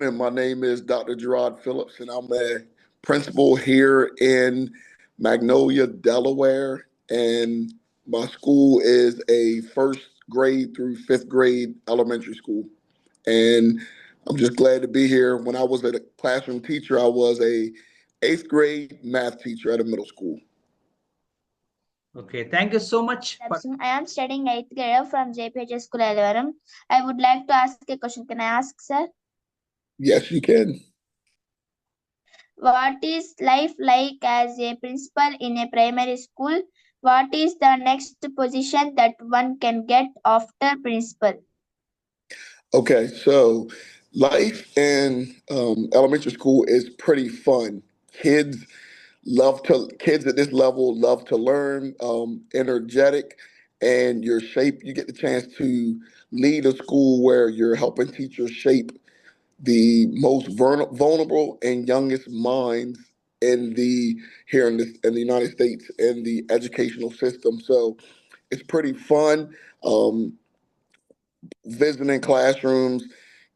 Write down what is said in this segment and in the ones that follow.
And my name is Dr. Gerard Phillips, and I'm a principal here in Magnolia, Delaware. And my school is a first grade through fifth grade elementary school. And I'm just glad to be here. When I was a classroom teacher, I was a eighth grade math teacher at a middle school. Okay, thank you so much. I am studying 8th grade from JPH School, Delaware. I would like to ask a question. Can I ask, sir? Yes, you can. What is life like as a principal in a primary school? What is the next position that one can get after principal? Okay, so life in elementary school is pretty fun. Kids kids at this level love to learn, energetic, and you get the chance to lead a school where you're helping teachers shape the most vulnerable and youngest minds in the here in the United States in the educational system. So it's pretty fun. Visiting classrooms,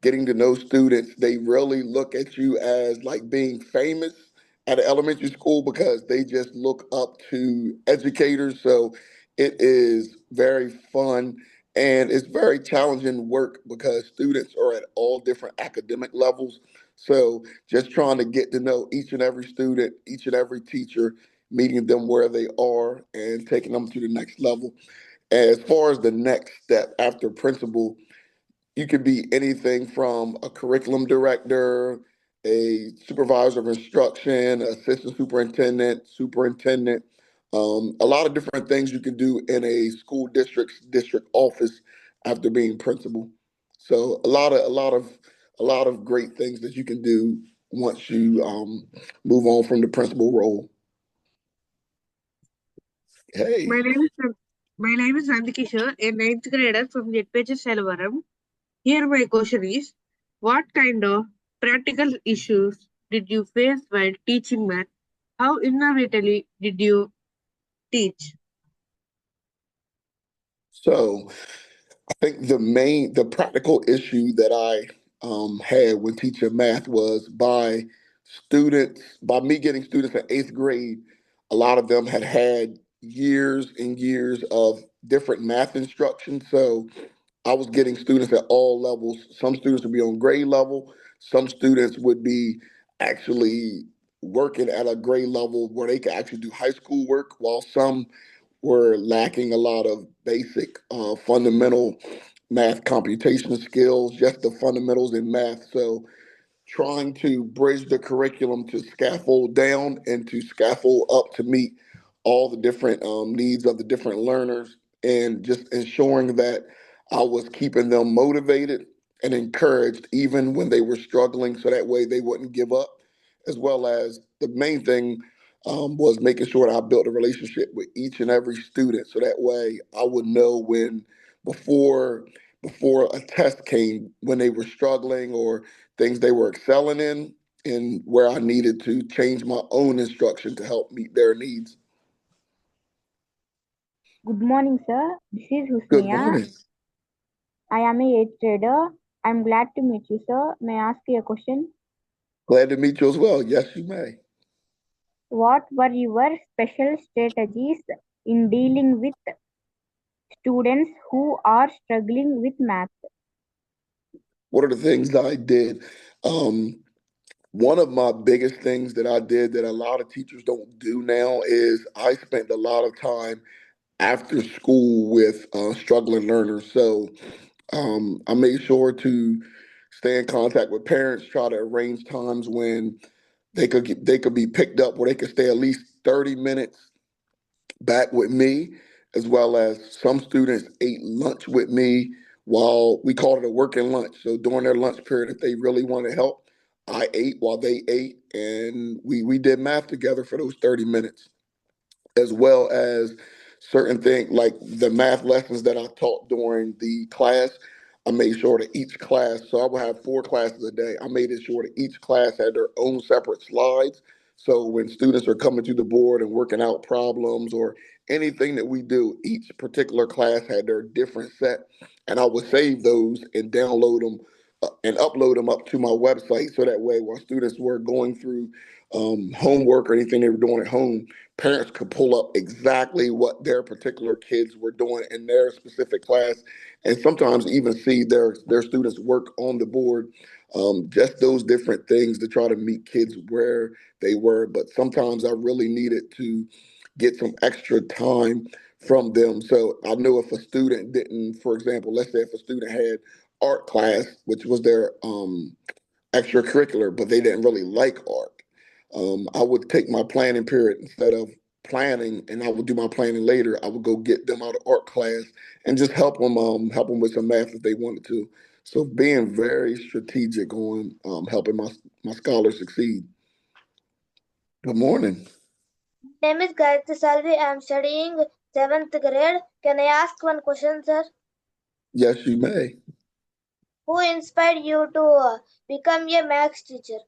getting to know students, they really look at you as like being famous at an elementary school because they just look up to educators. So it is very fun and it's very challenging work because students are at all different academic levels. So just trying to get to know each and every student, each and every teacher, meeting them where they are and taking them to the next level. As far as the next step after principal, you could be anything from a curriculum director, a supervisor of instruction, assistant superintendent, superintendent, a lot of different things you can do in a school district office after being principal. So a lot of great things that you can do once you move on from the principal role. Hey. My name is my name is Nandikishore, a ninth grader from JPH Delaware. Here my question is, what kind of practical issues did you face while teaching math? How innovatively did you teach? So I think the practical issue that I had when teaching math was by me getting students in eighth grade, a lot of them had years and years of different math instruction. So I was getting students at all levels. Some students would be on grade level. Some students would be actually working at a grade level where they could actually do high school work, while some were lacking a lot of basic fundamental math computation skills, just the fundamentals in math. So trying to bridge the curriculum to scaffold down and to scaffold up to meet all the different needs of the different learners, and just ensuring that I was keeping them motivated and encouraged even when they were struggling, so that way they wouldn't give up, as well as the main thing was making sure that I built a relationship with each and every student, so that way I would know when before before a test came when they were struggling or things they were excelling in, and where I needed to change my own instruction to help meet their needs. Good morning, sir. This is Good Husniya. morning. I am a 8th grader. I'm glad to meet you, sir. May I ask you a question? Glad to meet you as well. Yes, you may. What were your special strategies in dealing with students who are struggling with math? What are the things I did? Um, One of my biggest things that I did that a lot of teachers don't do now is I spent a lot of time after school with struggling learners. So I made sure to stay in contact with parents, try to arrange times when they could be picked up where they could stay at least 30 minutes back with me, as well as some students ate lunch with me while we called it a working lunch. So during their lunch period, if they really wanted help, I ate while they ate, and we did math together for those 30 minutes, as well as certain things like the math lessons that I taught during the class. I made sure that each class, so I would have four classes a day. I made it sure that each class had their own separate slides. So when students are coming to the board and working out problems or anything that we do, each particular class had their different set. And I would save those and download them and upload them up to my website. So that way, while students were going through homework or anything they were doing at home, parents could pull up exactly what their particular kids were doing in their specific class, and sometimes even see their students' work on the board. Just those different things to try to meet kids where they were. But sometimes I really needed to get some extra time from them. So I know if a student didn't, for example, let's say if a student had art class, which was their extracurricular, but they didn't really like art. I would take my planning period instead of planning, and I would do my planning later. I would go get them out of art class and just help them with some math if they wanted to. So being very strategic on helping my scholars succeed. Good morning. My name is Gayatri Salvi. I am studying 7th grade. Can I ask one question, sir? Yes, you may. Who inspired you to become a maths teacher?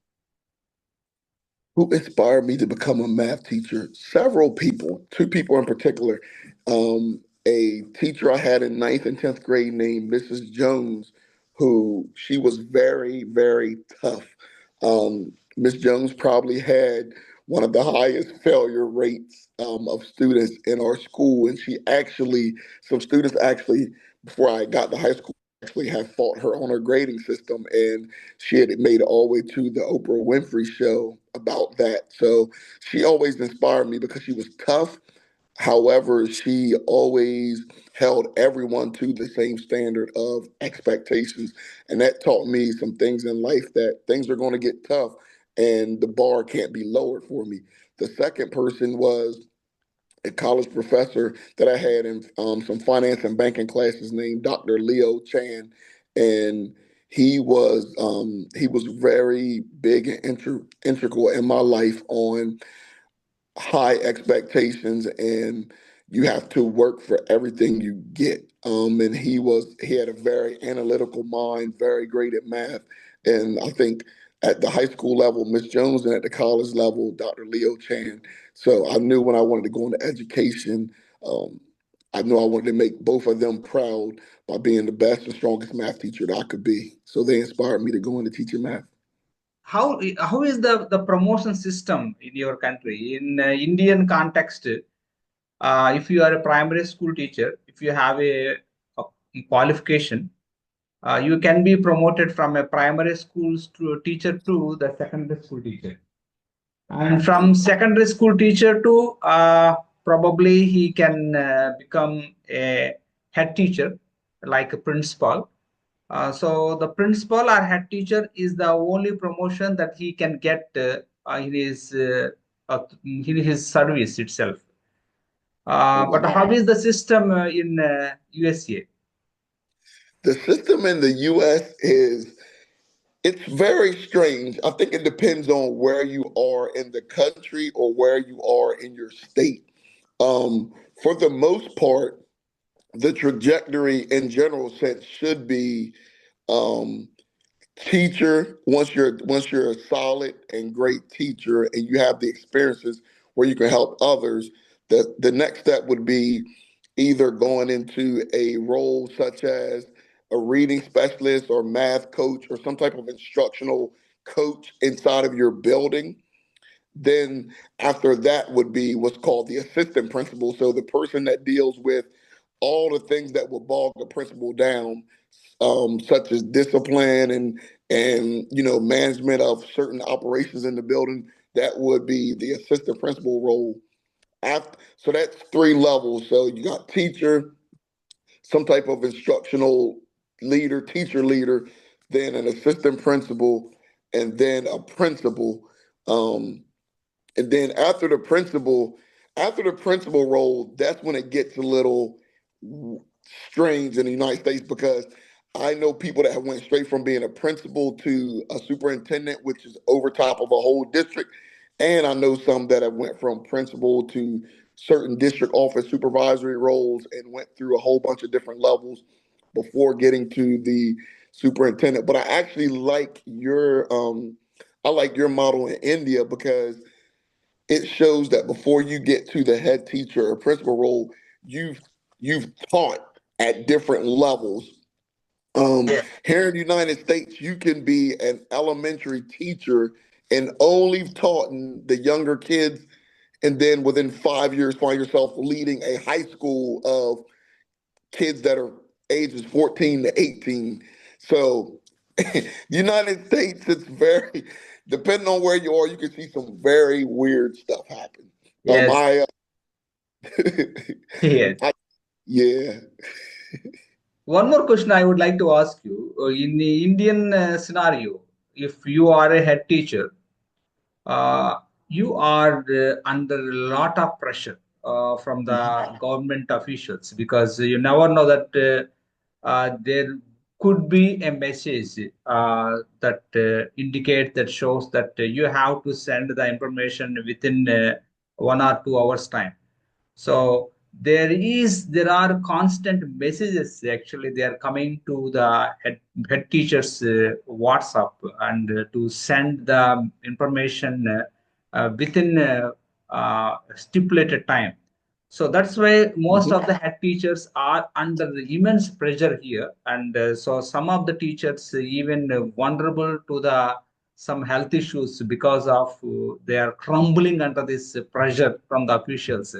Who inspired me to become a math teacher? Several people, two people in particular. A teacher I had in ninth and 10th grade named Mrs. Jones, who she was very, very tough. Miss Jones probably had one of the highest failure rates of students in our school. And some students actually, before I got to high school, actually have fought her on her grading system. And she had made it all the way to the Oprah Winfrey show about that. So she always inspired me because she was tough. However, she always held everyone to the same standard of expectations. And that taught me some things in life, that things are going to get tough and the bar can't be lowered for me. The second person was a college professor that I had in some finance and banking classes named Dr. Leo Chan. And he was very big and integral in my life on high expectations, and you have to work for everything you get. And he had a very analytical mind, very great at math. And I think at the high school level, Miss Jones, and at the college level, Dr. Leo Chan. So I knew when I wanted to go into education, um, I knew I wanted to make both of them proud by being the best and strongest math teacher that I could be. So they inspired me to go into teaching math. How is the promotion system in your country in Indian context? If you are a primary school teacher, if you have a qualification, you can be promoted from a primary school teacher to the secondary school teacher, and from secondary school teacher to probably he can become a head teacher, like a principal. So the principal or head teacher is the only promotion that he can get in his service itself. But how is the system in USA? The system in the U.S. it's very strange. I think it depends on where you are in the country or where you are in your state. For the most part, the trajectory in general sense should be um, teacher. Once you're a solid and great teacher and you have the experiences where you can help others, the next step would be either going into a role such as a reading specialist or math coach or some type of instructional coach inside of your building. Then after that would be what's called the assistant principal. So the person that deals with all the things that will bog the principal down, such as discipline and management of certain operations in the building. That would be the assistant principal role. So that's three levels. So you got teacher, some type of instructional leader, teacher leader, then an assistant principal, and then a principal. Um, and then after the principal role, that's when it gets a little strange in the United States, because I know people that have went straight from being a principal to a superintendent, which is over top of a whole district. And I know some that have went from principal to certain district office supervisory roles and went through a whole bunch of different levels before getting to the superintendent. But I like your model in India, because it shows that before you get to the head teacher or principal role, you've you've taught at different levels Here in the United States, you can be an elementary teacher and only taught the younger kids, and then within 5 years find yourself leading a high school of kids that are ages 14 to 18. So United States, it's very, depending on where you are, you can see some very weird stuff happen. Yes. I, Yes. I yeah. One more question I would like to ask you. In the Indian scenario, if you are a head teacher, uh, you are under a lot of pressure from the government officials, because you never know that there could be a message that indicate that shows that you have to send the information within 1 or 2 hours time. So there are constant messages, actually they are coming to the head teachers WhatsApp, and to send the information within stipulated time. So that's why most Mhm. of the head teachers are under the immense pressure here, and so some of the teachers even vulnerable to the some health issues because of they are crumbling under this pressure from the officials,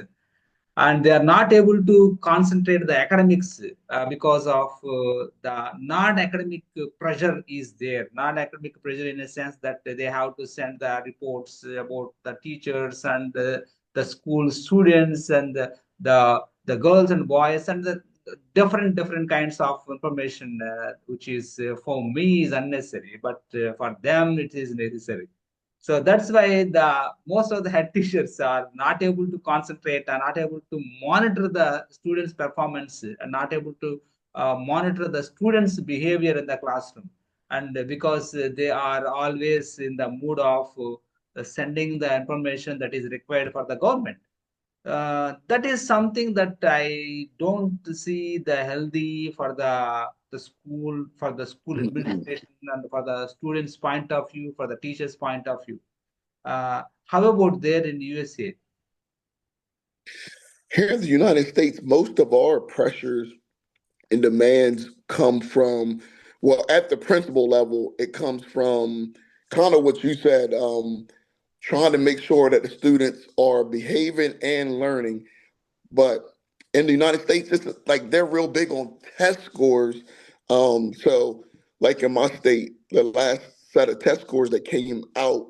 and they are not able to concentrate the academics because of the non-academic pressure is there. Non-academic pressure in a sense that they have to send the reports about the teachers and the school students and the girls and boys, and the different kinds of information which is for me is unnecessary, but for them it is necessary. So that's why the most of the head teachers are not able to concentrate, are not able to monitor the students' performance, and not able to monitor the students' behavior in the classroom. And because they are always in the mood of sending the information that is required for the government. That is something that I don't see the healthy for the school, for the school administration, and for the students' point of view, for the teachers' point of view. How about there in USA? Here in the United States, most of our pressures and demands come from, well, at the principal level, it comes from kind of what you said, trying to make sure that the students are behaving and learning. But in the United States, it's like they're real big on test scores. So, like in my state, the last set of test scores that came out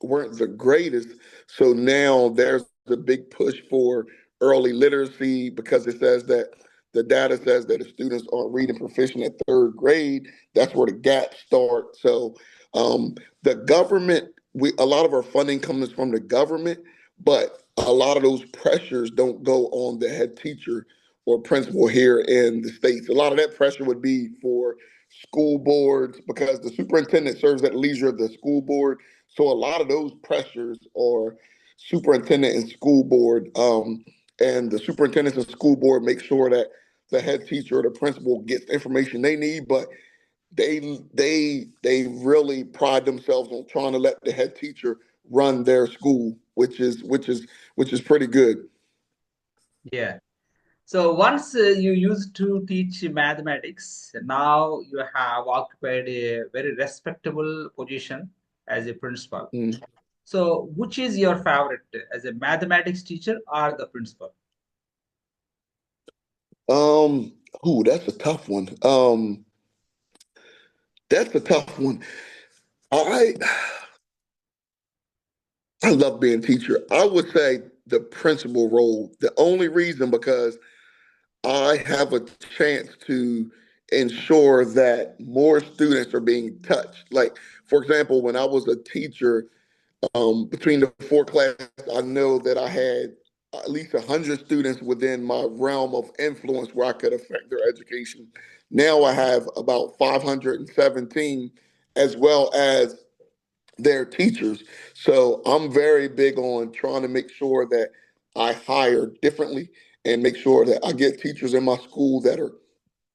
weren't the greatest. So now there's a big push for early literacy because it says that the data says that if students aren't reading proficient at third grade, that's where the gaps start. So the government, we a lot of our funding comes from the government, but a lot of those pressures don't go on the head teacher or principal here in the States. A lot of that pressure would be for school boards because the superintendent serves at the leisure of the school board. So a lot of those pressures are superintendent and school board. And the superintendent and school board make sure that the head teacher or the principal gets the information they need, but they really pride themselves on trying to let the head teacher run their school, which is pretty good. Yeah. So once you used to teach mathematics, now you have occupied a very respectable position as a principal. Mm. So which is your favorite, as a mathematics teacher or the principal? Um, ooh, that's a tough one. That's a tough one. I I love being a teacher. I would say the principal role. The only reason because I have a chance to ensure that more students are being touched. Like, for example, when I was a teacher, between the four classes, I know that I had at least 100 students within my realm of influence where I could affect their education. Now I have about 517, as well as their teachers. So I'm very big on trying to make sure that I hire differently and make sure that I get teachers in my school that are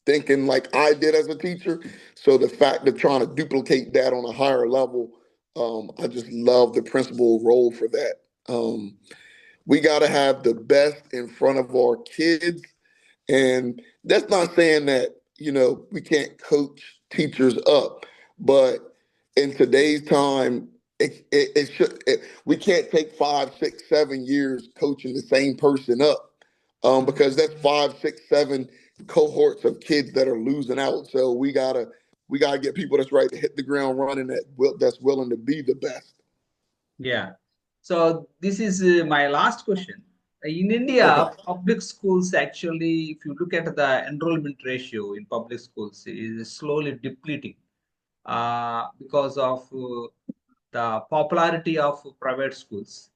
thinking like I did as a teacher. So the fact of trying to duplicate that on a higher level, I just love the principal role for that. We got to have the best in front of our kids, and that's not saying that we can't coach teachers up, but in today's time, we can't take 5, 6, 7 years coaching the same person up, because that's 5, 6, 7 cohorts of kids that are losing out. So we gotta get people that's right to hit the ground running, that's willing to be the best. Yeah. So this is my last question. In Okay. India, public schools actually, if you look at the enrollment ratio in public schools, is slowly depleting because of the popularity of private schools.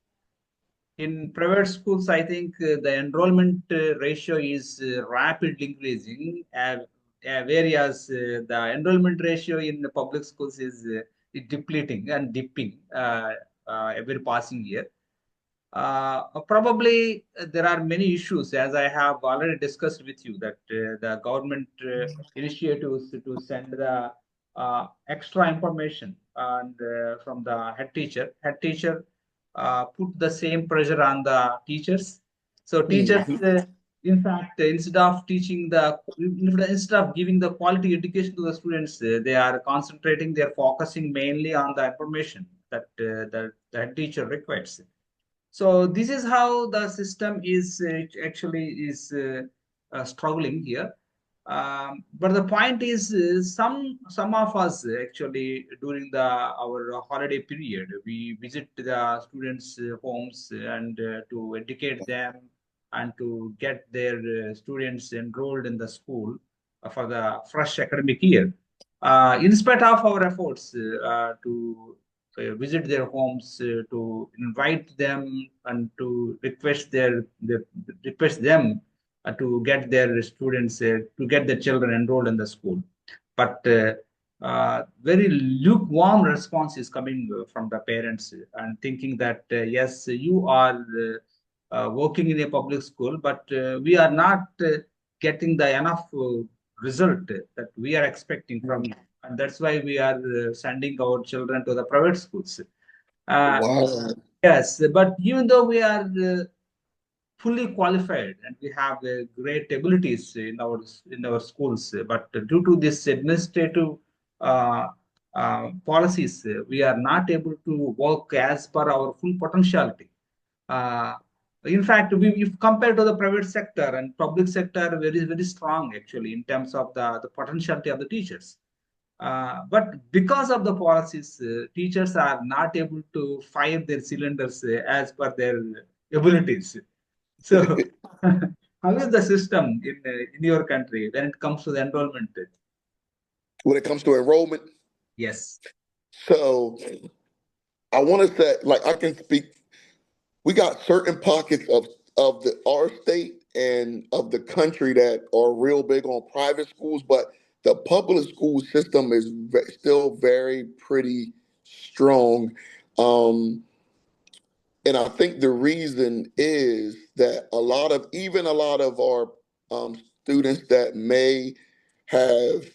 In private schools, I think the enrollment ratio is rapidly increasing, whereas the enrollment ratio in the public schools is depleting and dipping every passing year. Probably there are many issues, as I have already discussed with you, that the government initiatives to send the extra information and from the head teacher. Head teacher put the same pressure on the teachers. So teachers, Mhm. in fact, instead of giving the quality education to the students, they are concentrating. They are focusing mainly on the information that the head teacher requires. So this is how the system is actually is struggling here. But the point is, some of us actually during the our holiday period, we visit the students' homes and to educate them and to get their students enrolled in the school for the fresh academic year. In spite of our efforts to visit their homes, to invite them and to request them to get their students to get their children enrolled in the school, but very lukewarm response is coming from the parents and thinking that yes, you are working in a public school, but we are not getting the enough result that we are expecting from you, and that's why we are sending our children to the private schools. Uh, Wow. yes, but even though we are fully qualified and we have great abilities in our schools, but due to this administrative uh, policies, we are not able to work as per our full potentiality. Uh, in fact, if compared to the private sector and public sector, very strong actually in terms of the potentiality of the teachers. But because of the policies, teachers are not able to fire their cylinders as per their abilities. So, how is the system in your country when it comes to the enrollment? When it comes to enrollment, Yes. so I want to say, like, I can speak. We got certain pockets of our state and of the country that are real big on private schools, but the public school system is still very pretty strong. Um, and I think the reason is that a lot of our students that may have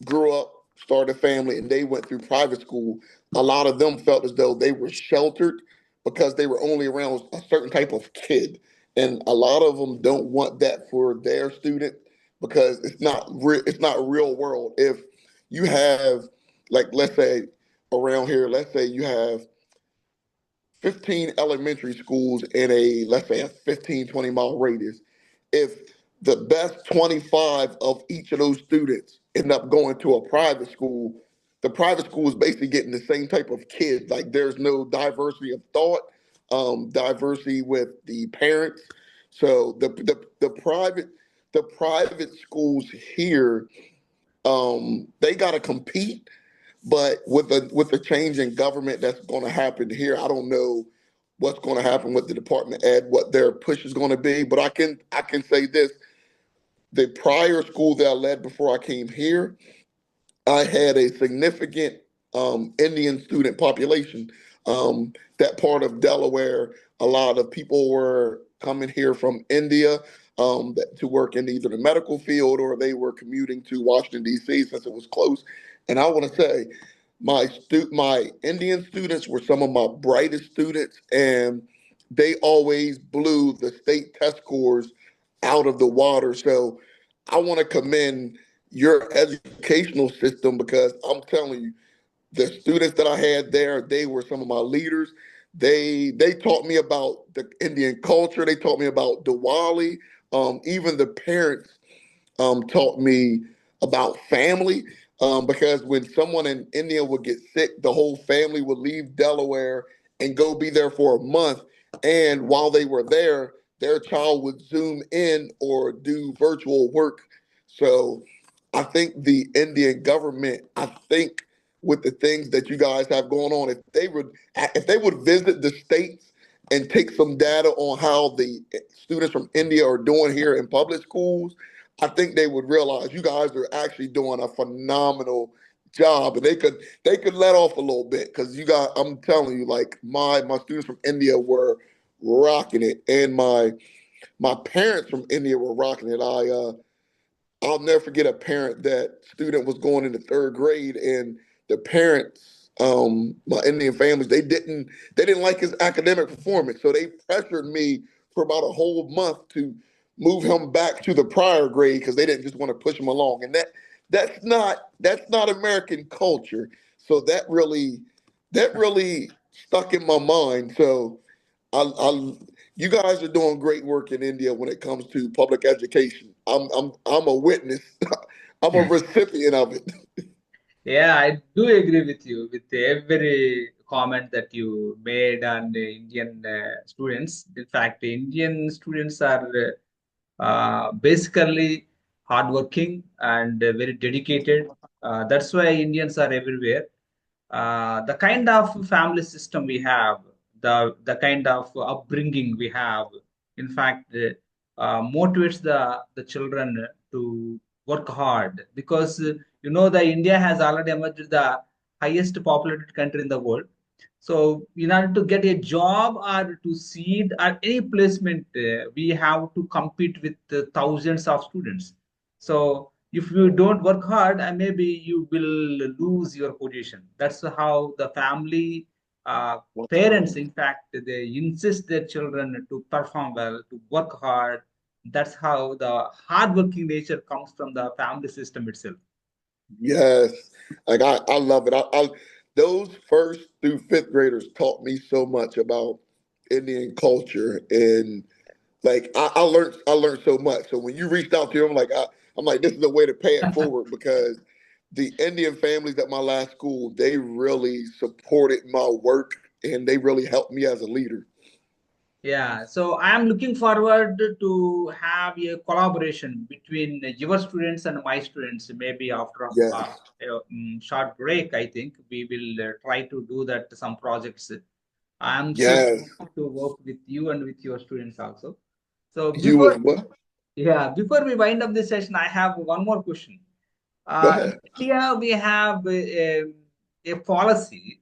grew up, started a family, and they went through private school, a lot of them felt as though they were sheltered because they were only around a certain type of kid. And a lot of them don't want that for their student because it's not real world. If you have, like, let's say around here, let's say you have 15 elementary schools in a, let's say, a 15-20 mile radius. If the best 25 of each of those students end up going to a private school, the private school is basically getting the same type of kids. Like, there's no diversity of thought, diversity with the parents. So the private schools here, they got to compete, but with the change in government that's going to happen here, I don't know what's going to happen with the Department of Ed, what their push is going to be. But I can say this: the prior school that I led before I came here, I had a significant Indian student population. That part of Delaware, a lot of people were coming here from India, to work in either the medical field or they were commuting to Washington D.C. since it was close. And I want to say, my Indian students were some of my brightest students, and they always blew the state test scores out of the water. So I want to commend your educational system, because I'm telling you, the students that I had there, they were some of my leaders. They taught me about the Indian culture. They taught me about Diwali. Even the parents taught me about family, because when someone in India would get sick, the whole family would leave Delaware and go be there for a month. And while they were there, their child would Zoom in or do virtual work. So I think the Indian government, I think with the things that you guys have going on, if they would visit the states and take some data on how the students from India are doing here in public schools, I think they would realize you guys are actually doing a phenomenal job, and they could let off a little bit, because you got. I'm telling you, like my students from India were rocking it, and my parents from India were rocking it. I'll never forget a parent. That student was going into third grade, and the parents, my Indian families, they didn't like his academic performance, so they pressured me for about a whole month to move him back to the prior grade, because they didn't just want to push him along, and that's not American culture. So that really stuck in my mind. So I you guys are doing great work in India when it comes to public education. I'm a witness. I'm a recipient of it. Yeah, I do agree with you with every comment that you made on the Indian students. In fact, Indian students are basically hardworking and very dedicated. That's why Indians are everywhere. The kind of family system we have, the kind of upbringing we have, in fact, motivates the children to work hard, because the India has already emerged the highest populated country in the world. So in order to get a job or to seed or any placement, we have to compete with thousands of students. So if you don't work hard, maybe you will lose your position. That's how the family, parents, in fact, they insist their children to perform well, to work hard. That's how the hardworking nature comes from the family system itself. Yes, like I love it. Those first through fifth graders taught me so much about Indian culture, and like I learned so much. So when you reached out to him, I'm like, this is a way to pay it forward, because the Indian families at my last school, they really supported my work, and they really helped me as a leader. Yeah, so I am looking forward to have a collaboration between your students and my students. Maybe after Yes, a short break, I think we will try to do that some projects. I'm so yes. excited to work with you and with your students also. So You as well. before we wind up this session, I have one more question. Go In ahead. India, we have a policy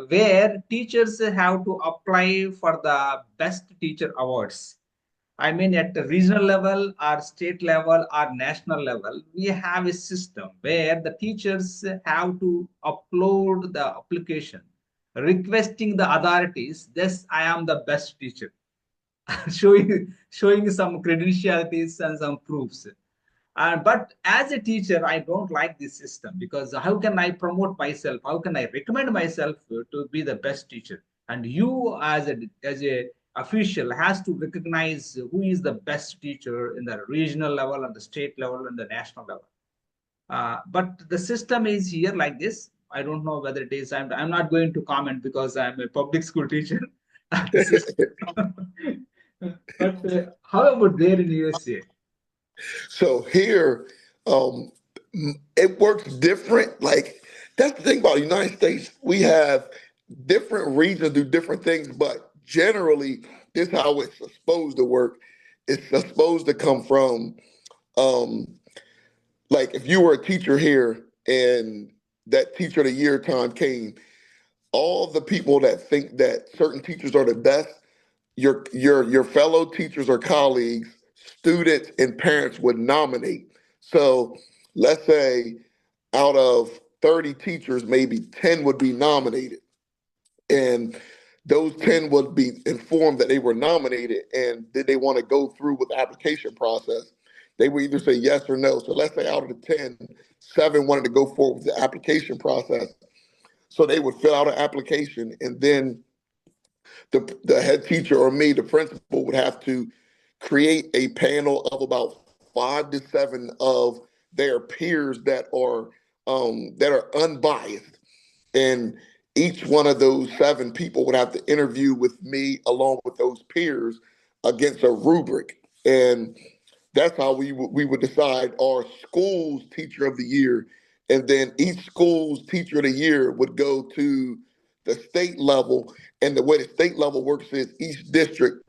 where teachers have to apply for the best teacher awards. I mean, at the regional level, or state level, or national level, we have a system where the teachers have to upload the application requesting the authorities, this I am the best teacher, showing some credentialities and some proofs. But as a teacher, I don't like this system, because how can I promote myself? How can I recommend myself to be the best teacher? And you, as a official, has to recognize who is the best teacher in the regional level, and the state level, and the national level. But the system is here like this. I don't know whether it is. I'm not going to comment because I'm a public school teacher. The system. But how about there in USA? So here, um, it works different. Like that's the thing about the United States. We have different regions do different things, but generally, this is how it's supposed to work. It's supposed to come from, um, like if you were a teacher here and that teacher of the year time came, all the people that think that certain teachers are the best, your fellow teachers or colleagues, students, and parents would nominate. So let's say out of 30 teachers, maybe 10 would be nominated. And those 10 would be informed that they were nominated, and did they want to go through with the application process. They would either say yes or no. So let's say out of the 10, 7 wanted to go forward with the application process. So they would fill out an application, and then the head teacher or me, the principal, would have to create a panel of about 5 to 7 of their peers that are unbiased, and each one of those 7 people would have to interview with me along with those peers against a rubric, and that's how we would decide our school's teacher of the year. And then each school's teacher of the year would go to the state level. And the way the state level works is each district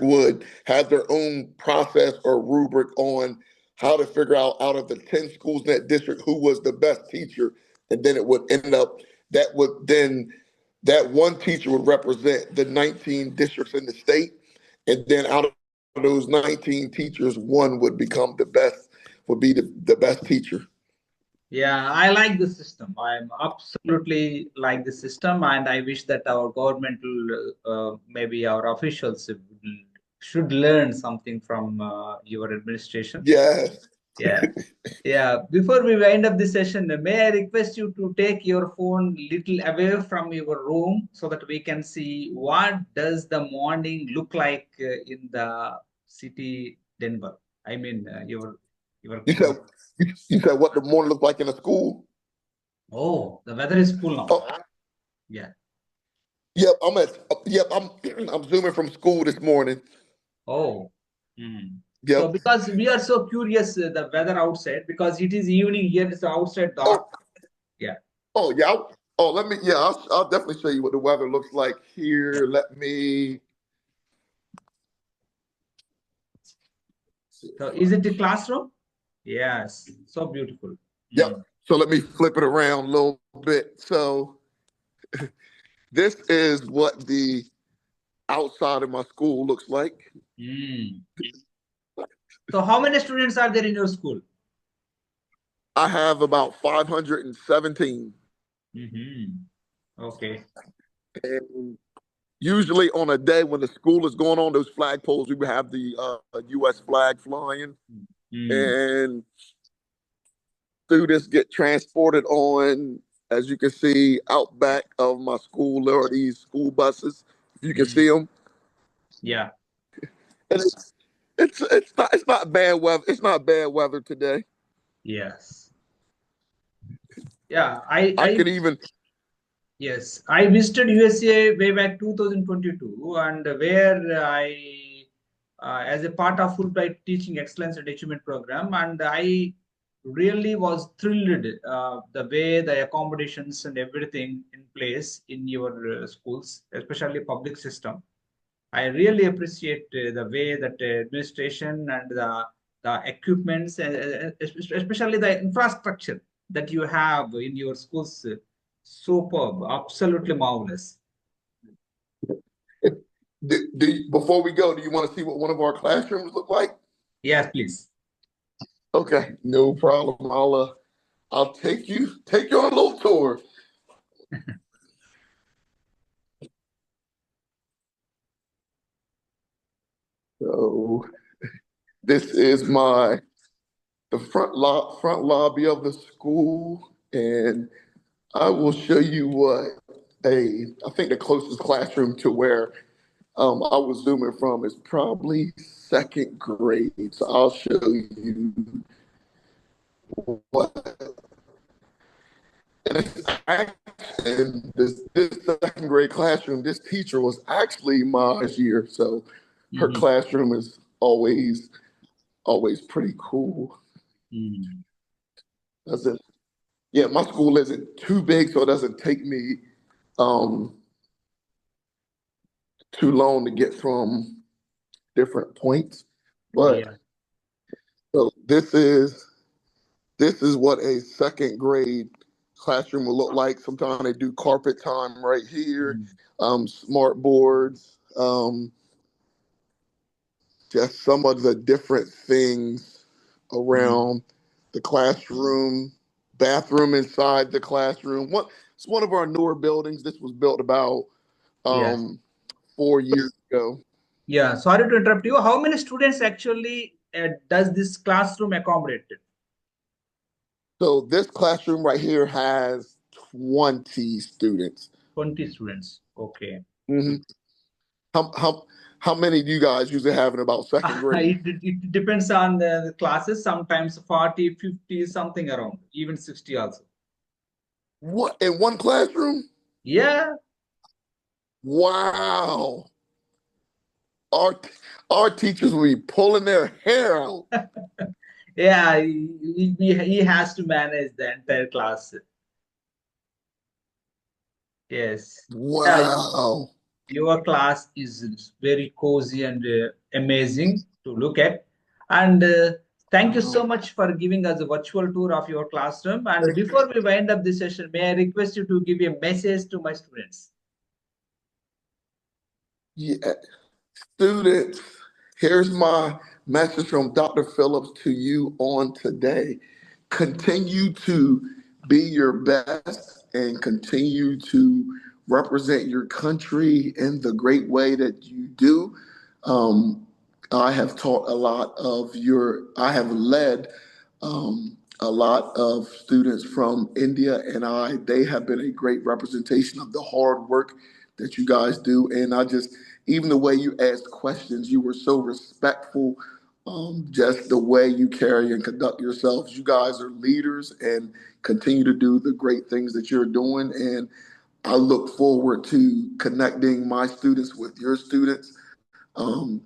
would have their own process or rubric on how to figure out of the 10 schools in that district who was the best teacher. And then it would end up that one teacher would represent the 19 districts in the state. And then out of those 19 teachers, one would become would be the best teacher. Yeah, I like the system. I'm absolutely like the system, and I wish that our governmental, maybe our officials should learn something from your administration. Yes. Yeah. Yeah. Before we wind up this session, may I request you to take your phone little away from your room so that we can see what does the morning look like in the city Denver? I mean, your You said you said what the morning looked like in a school? Oh, the weather is cool now. Oh, Yeah. yep. I'm zooming from school this morning. Oh. Mm. So Yep. because we are so curious the weather outside, because it is evening here, it's outside dark. Oh, Yeah. oh yeah. I'll definitely show you what the weather looks like here. Let me. So is it the classroom? Yes. So beautiful. Yep. Mm. So let me flip it around a little bit. So this is what the outside of my school looks like. Mm. So how many students are there in your school? I have about 517. Okay. And usually on a day when the school is going on, those flagpoles, we would have the U.S. flag flying. And students get transported on, as you can see, out back of my school. There are these school buses. If you can see them. Yeah. And it's not bad weather. It's not bad weather today. Yes. Yeah. I could even. Yes, I visited USA way back 2022, and where as a part of Fulbright Teaching Excellence and Achievement Program, and I really was thrilled the way the accommodations and everything in place in your schools, especially public system. I really appreciate the way that administration and the equipments, especially the infrastructure that you have in your schools. Superb, absolutely marvelous. Before we go, do you want to see what one of our classrooms look like? Yes, please. Okay, no problem. I'll take you on a little tour. So this is the front lobby of the school, and I will show you I think the closest classroom to where I was zooming from is probably second grade. So I'll show you what. And this second grade classroom, this teacher was actually my year. So her classroom is always pretty cool. My school isn't too big, so it doesn't take me too long to get from different points. But so this is what a second grade classroom will look like. Sometimes they do carpet time right here, smart boards, just some of the different things around the classroom, bathroom inside the classroom. It's one of our newer buildings. This was built about 4 years ago. Yeah, sorry to interrupt you. How many students actually does this classroom accommodate? So this classroom right here has 20 students. 20 students. Okay. Hmm. How many do you guys usually have in about second grade? It depends on the classes. Sometimes 40, 50, something around, even 60 also. What, in one classroom? Yeah. Wow. Our our teachers will be pulling their hair out. Yeah, he has to manage the entire class. Yes. Yeah, Wow. your class is very cozy and amazing to look at. And thank you so much for giving us a virtual tour of your classroom. And before we wind up this session, may I request you to give a message to my students? Yeah. Students, here's my message from Dr. Phillips to you on today. Continue to be your best and continue to represent your country in the great way that you do. Um, I have taught a lot of I have led a lot of students from India, and they have been a great representation of the hard work that you guys do. And even the way you asked questions, you were so respectful. Just the way you carry and conduct yourselves. You guys are leaders and continue to do the great things that you're doing. And I look forward to connecting my students with your students. And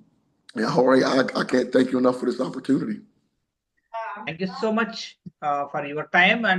Jorge, I can't thank you enough for this opportunity. Thank you so much for your time and